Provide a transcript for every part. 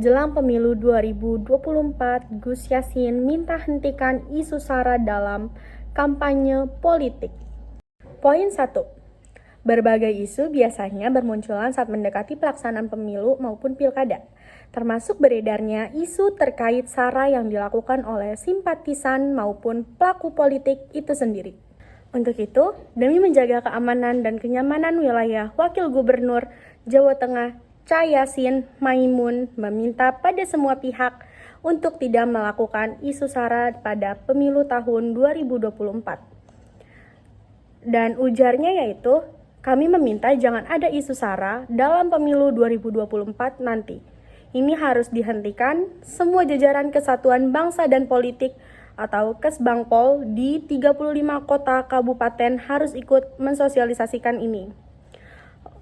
Jelang pemilu 2024, Gus Yassin minta hentikan isu SARA dalam kampanye politik. Poin 1. Berbagai isu biasanya bermunculan saat mendekati pelaksanaan pemilu maupun pilkada, termasuk beredarnya isu terkait SARA yang dilakukan oleh simpatisan maupun pelaku politik itu sendiri. Untuk itu, demi menjaga keamanan dan kenyamanan wilayah, Wakil Gubernur Jawa Tengah Cai Yassin Maimun meminta pada semua pihak untuk tidak melakukan isu SARA pada pemilu tahun 2024. Dan ujarnya yaitu, kami meminta jangan ada isu SARA dalam pemilu 2024 nanti. Ini harus dihentikan. Semua jajaran Kesatuan Bangsa dan Politik atau Kesbangpol di 35 kota kabupaten harus ikut mensosialisasikan ini.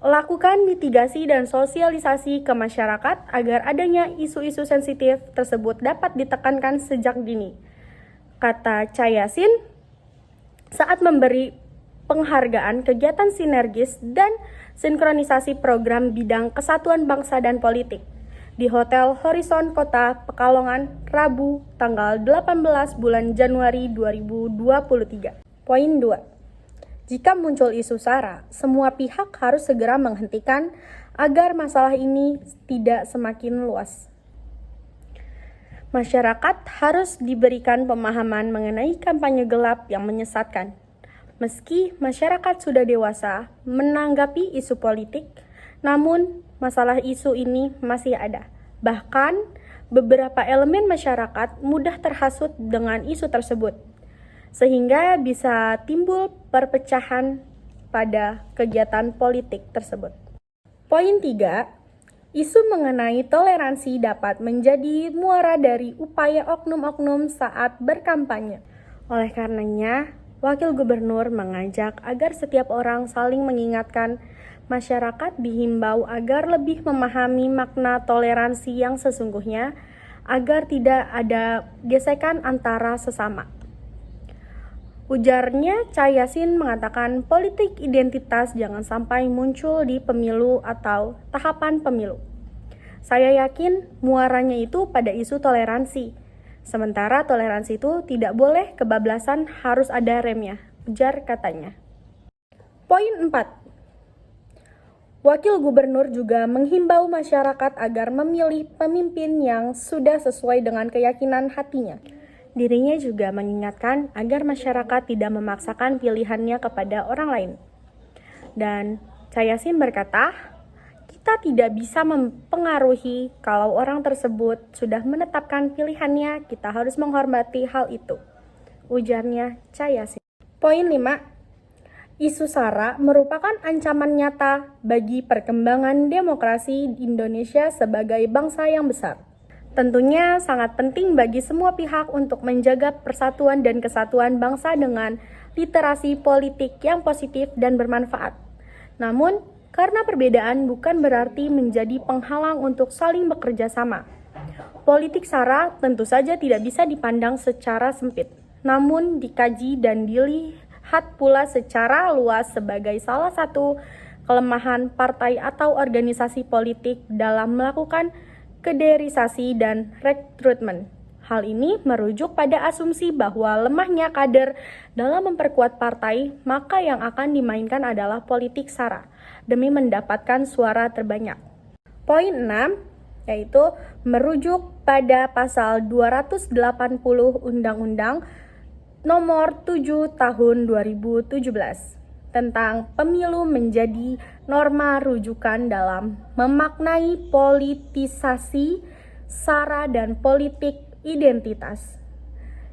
Lakukan mitigasi dan sosialisasi ke masyarakat agar adanya isu-isu sensitif tersebut dapat ditekankan sejak dini, kata Cai Yassin saat memberi penghargaan kegiatan sinergis dan sinkronisasi program bidang Kesatuan Bangsa dan Politik di Hotel Horizon Kota Pekalongan, Rabu, tanggal 18 bulan Januari 2023. Poin 2. Jika muncul isu SARA, semua pihak harus segera menghentikan agar masalah ini tidak semakin luas. Masyarakat harus diberikan pemahaman mengenai kampanye gelap yang menyesatkan. Meski masyarakat sudah dewasa menanggapi isu politik, namun masalah isu ini masih ada. Bahkan, beberapa elemen masyarakat mudah terhasut dengan isu tersebut, sehingga bisa timbul perpecahan pada kegiatan politik tersebut. Poin 3, isu mengenai toleransi dapat menjadi muara dari upaya oknum-oknum saat berkampanye. Oleh karenanya, Wakil Gubernur mengajak agar setiap orang saling mengingatkan. Masyarakat dihimbau agar lebih memahami makna toleransi yang sesungguhnya agar tidak ada gesekan antara sesama. Ujarnya, Cai Yassin mengatakan politik identitas jangan sampai muncul di pemilu atau tahapan pemilu. Saya yakin muaranya itu pada isu toleransi. Sementara toleransi itu tidak boleh kebablasan, harus ada remnya, ujar katanya. Poin 4. Wakil Gubernur juga menghimbau masyarakat agar memilih pemimpin yang sudah sesuai dengan keyakinan hatinya. Dirinya juga mengingatkan agar masyarakat tidak memaksakan pilihannya kepada orang lain. Dan Cai Yassin berkata, kita tidak bisa mempengaruhi kalau orang tersebut sudah menetapkan pilihannya, kita harus menghormati hal itu, ujarnya Cai Yassin. Poin 5, isu SARA merupakan ancaman nyata bagi perkembangan demokrasi di Indonesia sebagai bangsa yang besar. Tentunya sangat penting bagi semua pihak untuk menjaga persatuan dan kesatuan bangsa dengan literasi politik yang positif dan bermanfaat. Namun, karena perbedaan bukan berarti menjadi penghalang untuk saling bekerja sama. Politik SARA tentu saja tidak bisa dipandang secara sempit, namun dikaji dan dilihat pula secara luas sebagai salah satu kelemahan partai atau organisasi politik dalam melakukan kaderisasi dan rekrutmen. Hal ini merujuk pada asumsi bahwa lemahnya kader dalam memperkuat partai, maka yang akan dimainkan adalah politik SARA demi mendapatkan suara terbanyak. Poin 6, yaitu merujuk pada pasal 280 Undang-Undang Nomor 7 Tahun 2017 tentang pemilu menjadi norma rujukan dalam memaknai politisasi SARA dan politik identitas,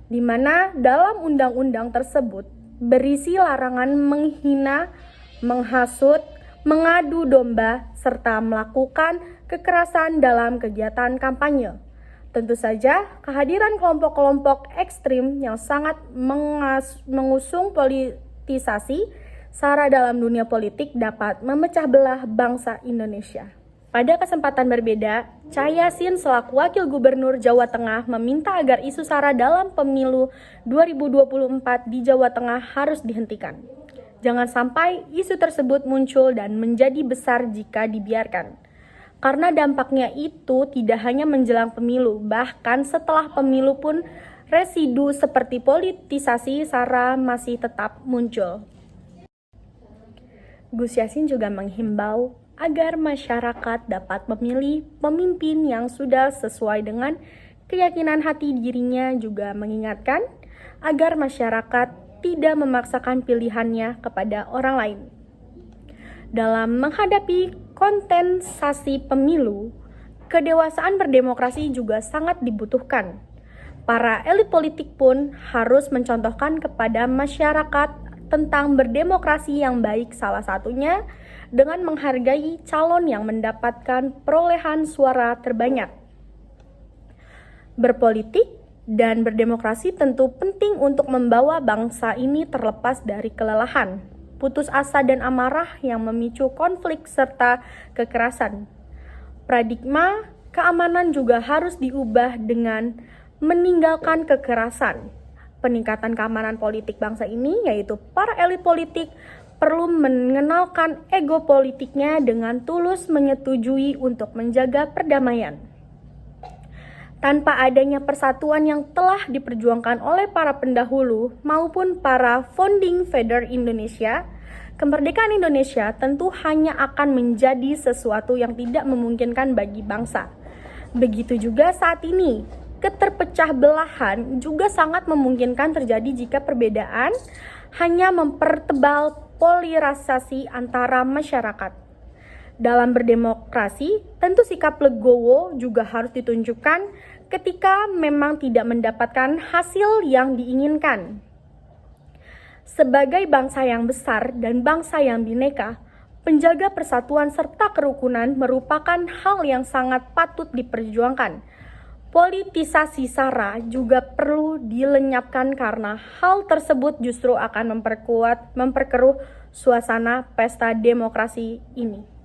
di mana dalam undang-undang tersebut berisi larangan menghina, menghasut, mengadu domba, serta melakukan kekerasan dalam kegiatan kampanye. Tentu saja, kehadiran kelompok-kelompok ekstrim yang sangat mengusung politisasi SARA dalam dunia politik dapat memecah belah bangsa Indonesia. Pada kesempatan berbeda, Cai Yassin selaku Wakil Gubernur Jawa Tengah meminta agar isu SARA dalam pemilu 2024 di Jawa Tengah harus dihentikan. Jangan sampai isu tersebut muncul dan menjadi besar jika dibiarkan. Karena dampaknya itu tidak hanya menjelang pemilu, bahkan setelah pemilu pun residu seperti politisasi SARA masih tetap muncul. Gus Yassin juga menghimbau agar masyarakat dapat memilih pemimpin yang sudah sesuai dengan keyakinan hati dirinya, juga mengingatkan agar masyarakat tidak memaksakan pilihannya kepada orang lain. Dalam menghadapi kontestasi pemilu, kedewasaan berdemokrasi juga sangat dibutuhkan. Para elit politik pun harus mencontohkan kepada masyarakat tentang berdemokrasi yang baik, salah satunya dengan menghargai calon yang mendapatkan perolehan suara terbanyak. Berpolitik dan berdemokrasi tentu penting untuk membawa bangsa ini terlepas dari kelelahan, putus asa dan amarah yang memicu konflik serta kekerasan. Paradigma keamanan juga harus diubah dengan meninggalkan kekerasan. Peningkatan keamanan politik bangsa ini, yaitu para elit politik perlu mengenalkan ego politiknya dengan tulus menyetujui untuk menjaga perdamaian. Tanpa adanya persatuan yang telah diperjuangkan oleh para pendahulu maupun para founding father Indonesia, kemerdekaan Indonesia tentu hanya akan menjadi sesuatu yang tidak memungkinkan bagi bangsa. Begitu juga saat ini, keterpecah belahan juga sangat memungkinkan terjadi jika perbedaan hanya mempertebal polarisasi antara masyarakat. Dalam berdemokrasi, tentu sikap legowo juga harus ditunjukkan ketika memang tidak mendapatkan hasil yang diinginkan. Sebagai bangsa yang besar dan bangsa yang bineka, penjaga persatuan serta kerukunan merupakan hal yang sangat patut diperjuangkan. Politisasi SARA juga perlu dilenyapkan karena hal tersebut justru akan memperkeruh suasana pesta demokrasi ini.